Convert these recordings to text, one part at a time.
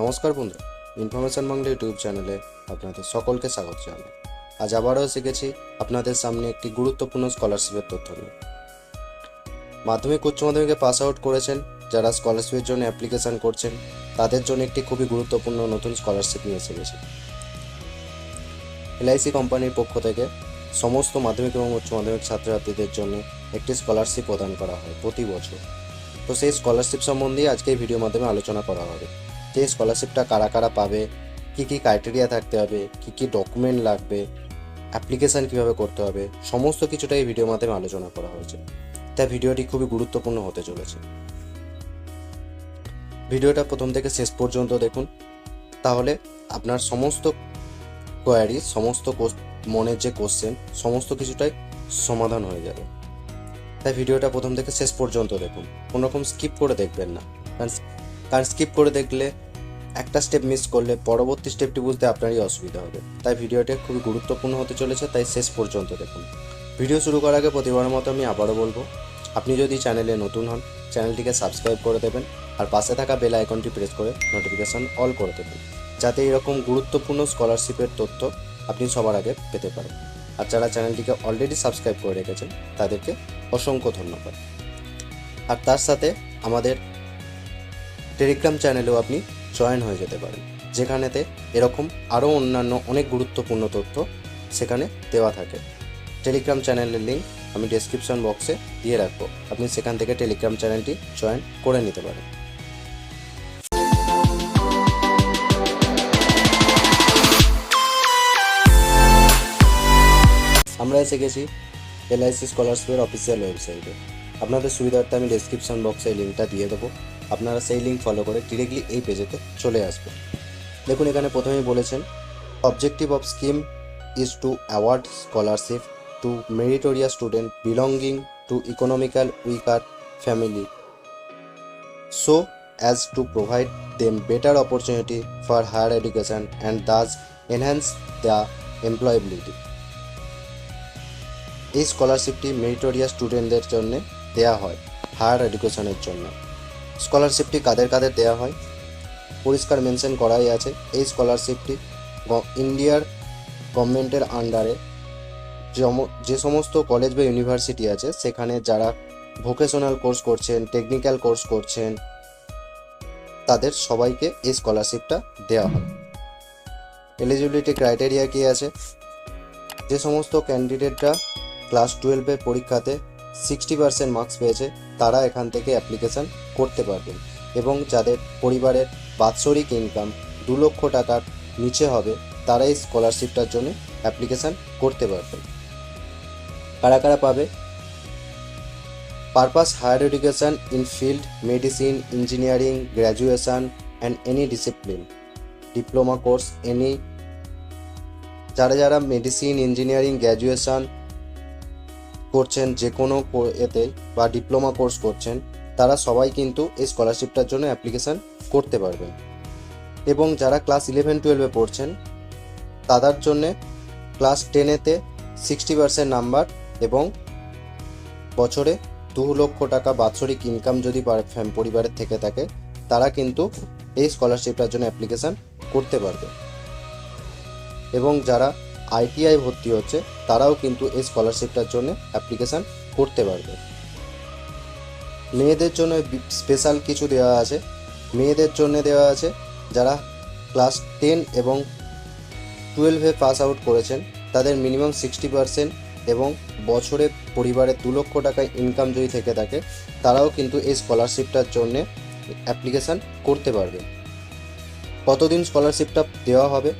নমস্কার বন্ধু, information Bangla YouTube চ্যানেলে আপনাদের সকলকে স্বাগত জানাই। আজ আবারও এসে গেছি আপনাদের সামনে একটি গুরুত্বপূর্ণ স্কলারশিপের তথ্য নিয়ে। মাধ্যমিক উচ্চ মাধ্যমিকে পাস আউট করেছেন যারা স্কলারশিপের জন্য অ্যাপ্লিকেশন করছেন, তাদের জন্য একটি খুবই গুরুত্বপূর্ণ নতুন স্কলারশিপ নিয়ে এসে গেছে। LIC কোম্পানির পক্ষ থেকে সমস্ত মাধ্যমিক এবং উচ্চ মাধ্যমিক ছাত্রছাত্রীদের জন্য একটি স্কলারশিপ প্রদান করা হয় প্রতি বছর। তো সেই স্কলারশিপ সম্বন্ধে আজকে এই ভিডিওর মাধ্যমে আলোচনা করা হবে। যে স্কলারশিপটা কারা কারা পাবে, কী কী ক্রাইটেরিয়া থাকতে হবে, কী কী ডকুমেন্ট লাগবে, অ্যাপ্লিকেশান কীভাবে করতে হবে, সমস্ত কিছুটা এই ভিডিওর মাধ্যমে আলোচনা করা হয়েছে। তাই ভিডিওটি খুবই গুরুত্বপূর্ণ হতে চলেছে। ভিডিওটা প্রথম থেকে শেষ পর্যন্ত দেখুন, তাহলে আপনার সমস্ত কোয়ারি, সমস্ত মনের যে কোশ্চেন, সমস্ত কিছুটাই সমাধান হয়ে যাবে। তাই ভিডিওটা প্রথম থেকে শেষ পর্যন্ত দেখুন, কোনোরকম স্কিপ করে দেখবেন না, কারণ স্কিপ করে দেখলে একটা স্টেপ মিস করলে পরবর্তী স্টেপটি বুঝতে আপনারই অসুবিধা হবে। তাই ভিডিওটা খুবই গুরুত্বপূর্ণ হতে চলেছে, তাই শেষ পর্যন্ত দেখুন। ভিডিও শুরু করার আগে প্রতিবারের মতো আমি আবারও বলবো, আপনি যদি চ্যানেলে নতুন হন চ্যানেলটিকে সাবস্ক্রাইব করে দেবেন আর পাশে থাকা বেল আইকনটি প্রেস করে নোটিফিকেশান অল করে দেবেন, যাতে এরকম গুরুত্বপূর্ণ স্কলারশিপের তথ্য আপনি সবার আগে পেতে পারেন। আর যারা চ্যানেলটিকে অলরেডি সাবস্ক্রাইব করে রেখেছেন তাদেরকে অসংখ্য ধন্যবাদ। আর তার সাথে আমাদের টেলিগ্রাম চ্যানেলেও আপনি জয়েন হয়ে যেতে পারেন, যেখানেতে এরকম আরও অন্যান্য অনেক গুরুত্বপূর্ণ তথ্য সেখানে দেওয়া থাকে। টেলিগ্রাম চ্যানেলের লিঙ্ক আমি ডেসক্রিপশন বক্সে দিয়ে রাখবো, আপনি সেখান থেকে টেলিগ্রাম চ্যানেলটি জয়েন করে নিতে পারেন। আমরা এসে গেছি LIC স্কলারশিপের অফিসিয়াল ওয়েবসাইটে। আপনাদের সুবিধার্থে আমি ডেসক্রিপশন বক্সে এই লিঙ্কটা দিয়ে দেবো, আপনারা সেই লিঙ্ক ফলো করে ডিরেক্টলি এই পেজেতে চলে আসবে। দেখুন, এখানে প্রথমেই বলেছেন, objective of scheme is to award scholarship to meritorious student belonging to economical weaker family so as to provide them better opportunity for higher education and thus enhance their employability. এই স্কলারশিপটি meritorious স্টুডেন্টদের জন্য দেওয়া হয় higher এডুকেশনের জন্য। স্কলারশিপটি কাদের কাদের দেওয়া হয় পরিষ্কার মেনশন করাই আছে। এই স্কলারশিপটি ইন্ডিয়ার গভর্নমেন্টের আন্ডারে যে সমস্ত কলেজ বা ইউনিভার্সিটি আছে সেখানে যারা ভোকেশনাল কোর্স করছেন, টেকনিক্যাল কোর্স করছেন, তাদের সবাইকে এই স্কলারশিপটা দেওয়া হয়। এলিজিবিলিটি ক্রাইটেরিয়া কী আছে? যে সমস্ত ক্যান্ডিডেটরা ক্লাস 12-এর পরীক্ষাতে 60% মার্কস পেয়েছে তারা এখান থেকে অ্যাপ্লিকেশান করতে পারবেন, এবং যাদের পরিবারের বাৎসরিক ইনকাম 2 লক্ষ টাকার নিচে হবে তারা এই স্কলারশিপটার জন্য অ্যাপ্লিকেশান করতে পারবেন। কারা কারা পাবে? Purpose higher education in field medicine, engineering, graduation and any discipline, diploma course any. যারা মেডিসিন, ইঞ্জিনিয়ারিং, গ্র্যাজুয়েশন করছেন যে কোনো এতে বা ডিপ্লোমা কোর্স করছেন, তারা সবাই কিন্তু এই স্কলারশিপটার জন্য অ্যাপ্লিকেশান করতে পারবেন। এবং যারা ক্লাস 11-12-এ পড়ছেন তাদের জন্যে ক্লাস 10-এতে 60% নাম্বার এবং বছরে 2 লক্ষ টাকা বাৎসরিক ইনকাম যদি পরিবারের থেকে থাকে তারা কিন্তু এই স্কলারশিপটার জন্য অ্যাপ্লিকেশান করতে পারবে। এবং যারা ITI ভর্তি হচ্ছে তারাও কিন্তু এই স্কলারশিপটার জন্য অ্যাপ্লিকেশান করতে পারবে। মেয়েদের জন্য স্পেশাল কিছু দেওয়া আছে। মেয়েদের জন্য দেওয়া আছে যারা ক্লাস 10 এবং 12-এ পাস আউট করেছেন, তাদের মিনিমাম 60% এবং বছরে পরিবারের 2 লক্ষ টাকা ইনকাম যদি থেকে থাকে তারাও কিন্তু এই স্কলারশিপটার জন্যে অ্যাপ্লিকেশান করতে পারবে। কতদিন স্কলারশিপটা দেওয়া হবে?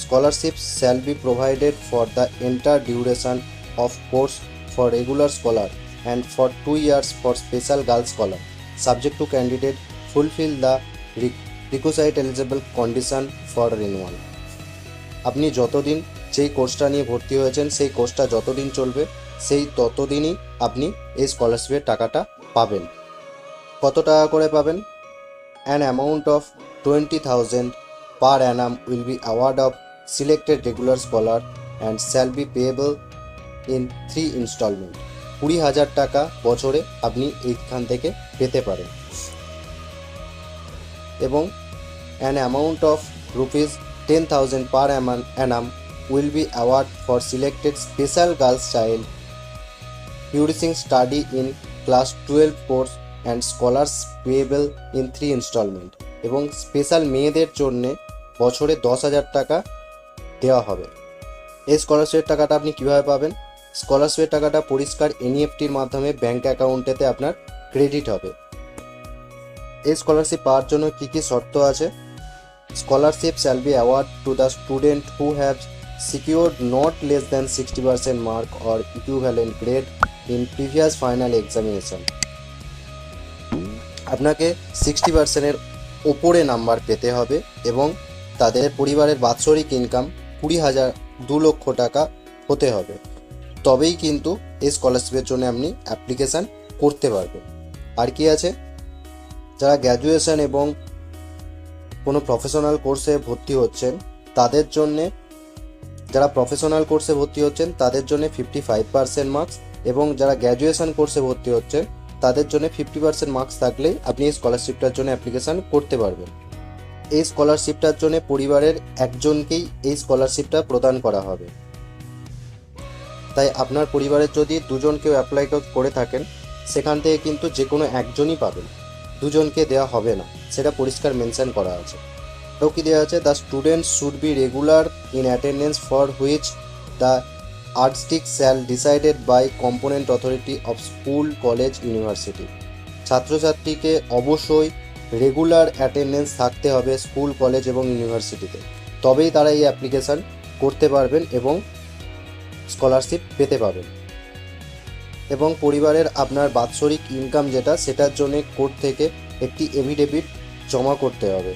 Scholarship shall be provided for the entire duration of course for regular scholar and for 2 years for special girls scholar, subject to candidate fulfil the required eligible condition for renewal. আপনি যতদিন যেই কোর্সটা নিয়ে ভর্তি হয়েছেন সেই কোর্সটা যতদিন চলবে সেই ততদিনই আপনি এই স্কলারশিপের টাকাটা পাবেন। কত টাকা করে পাবেন? An amount of 20,000 per annum will be award of selected regular scholar and shall be payable in 3 installment. 20,000 টাকা বছরে আপনি এইখান থেকে পেতে পারেন। এবং an amount of rupees 10,000 per annum will be awarded for selected special girls child during study in class 12 course and scholars payable in 3 installment এবং special মেয়েদের জন্য বছরে 10,000 টাকা দেওয়া হবে। এই স্কলারশিপের টাকাটা আপনি কিভাবে পাবেন? স্কলারশিপের টাকাটা পরিষ্কার এনইএফটির মাধ্যমে ব্যাংক অ্যাকাউন্টেতে আপনার ক্রেডিট হবে। এই স্কলারশিপ পাওয়ার জন্য কী কী শর্ত আছে? Scholarship shall B award to the student who have secured not less than 60% mark or equivalent grade in previous final examination। আপনাকে 60%-এর ওপরে নাম্বার পেতে হবে এবং তাদের পরিবারের বাৎসরিক ইনকাম 2 লক্ষ টাকা হতে হবে, তবেই কিন্তু এই স্কলারশিপের জন্য আপনি অ্যাপ্লিকেশান করতে পারবেন। আর কি আছে? যারা গ্র্যাজুয়েশন এবং কোনো প্রফেশনাল কোর্সে ভর্তি হচ্ছেন তাদের জন্যে যারা প্রফেশনাল কোর্সে ভর্তি হচ্ছেন তাদের জন্য 55% মার্কস এবং যারা গ্র্যাজুয়েশন কোর্সে ভর্তি হচ্ছেন তাদের জন্য 50% মার্কস থাকলেই আপনি এই স্কলারশিপটার জন্য অ্যাপ্লিকেশান করতে পারবেন। এই স্কলারশিপটার জন্য পরিবারের একজনকেই এই স্কলারশিপটা প্রদান করা হবে। তাই আপনার পরিবারের যদি দুজন কেউ অ্যাপ্লাই করে থাকেন সেখান থেকে কিন্তু যে কোনো একজনই পাবেন, দুজনকে দেওয়া হবে না, সেটা পরিষ্কার মেনশন করা আছে। তো কি দেওয়া আছে? The student should be regular in attendance for which the artistic shall decided by component authority of school college university. ছাত্রছাত্রীকে অবশ্যই রেগুলার অ্যাটেন্ডেন্স থাকতে হবে স্কুল কলেজ এবং ইউনিভার্সিটিতে, তবেই তারা এই অ্যাপ্লিকেশান করতে পারবেন এবং স্কলারশিপ পেতে পাবেন। এবং পরিবারের আপনার বাৎসরিক ইনকাম যেটা সেটার জন্য কোর্ট থেকে একটি এফিডেভিট জমা করতে হবে,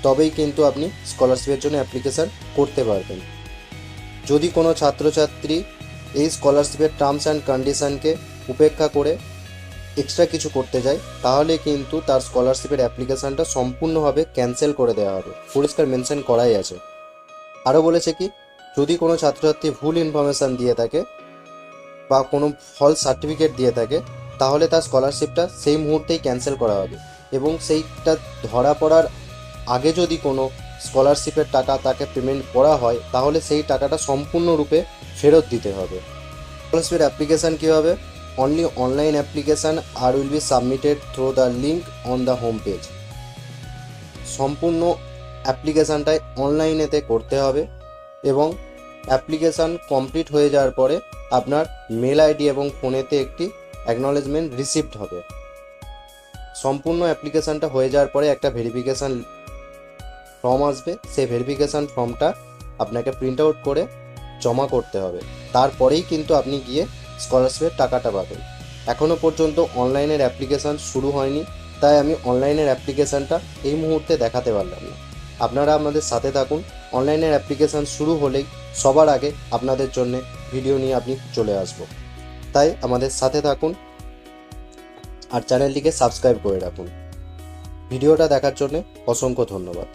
তবেই কিন্তু আপনি স্কলারশিপের জন্য অ্যাপ্লিকেশান করতে পারবেন। যদি কোনো ছাত্রছাত্রী এই স্কলারশিপের টার্মস অ্যান্ড কন্ডিশানকে উপেক্ষা করে এক্সট্রা কিছু করতে যায় তাহলে কিন্তু তার স্কলারশিপের অ্যাপ্লিকেশানটা সম্পূর্ণভাবে ক্যান্সেল করে দেওয়া হবে, পরিষ্কার মেনশন করাই আছে। আরও বলেছে কি, যদি কোনো ছাত্রছাত্রী ভুল ইনফরমেশান দিয়ে থাকে বা কোনো ফলস সার্টিফিকেট দিয়ে থাকে তাহলে তার স্কলারশিপটা সেই মুহূর্তেই ক্যান্সেল করা হবে এবং সেইটা ধরা পড়ার আগে যদি কোনো স্কলারশিপের টাকা তাকে পেমেন্ট করা হয় তাহলে সেই টাকাটা সম্পূর্ণরূপে ফেরত দিতে হবে। স্কলারশিপের অ্যাপ্লিকেশান কী হবে? Only online application are will be submitted through the link on the home page. সম্পূর্ণ অ্যাপ্লিকেশানটাই অনলাইনেতে করতে হবে এবং অ্যাপ্লিকেশান কমপ্লিট হয়ে যাওয়ার পরে আপনার মেল আইডি এবং ফোনেতে একটি অ্যাকনলেজমেন্ট রিসিভড হবে। সম্পূর্ণ অ্যাপ্লিকেশানটা হয়ে যাওয়ার পরে একটা ভেরিফিকেশান ফর্ম আসবে, সেই ভেরিফিকেশান ফর্মটা আপনাকে প্রিন্ট আউট করে জমা করতে হবে, তারপরেই কিন্তু আপনি গিয়ে স্কলারশিপের টাকাটা পাবেন। এখনও পর্যন্ত অনলাইনের অ্যাপ্লিকেশান শুরু হয়নি, তাই আমি অনলাইনের অ্যাপ্লিকেশানটা এই মুহূর্তে দেখাতে পারলাম না। আপনারা আমাদের সাথে থাকুন, অনলাইনের অ্যাপ্লিকেশান শুরু হলেই সবার আগে আপনাদের জন্য ভিডিও নিয়ে আপনি চলে আসব। তাই আমাদের সাথে থাকুন আর চ্যানেলটিকে সাবস্ক্রাইব করে রাখুন। ভিডিওটা দেখার জন্য অসংখ্য ধন্যবাদ।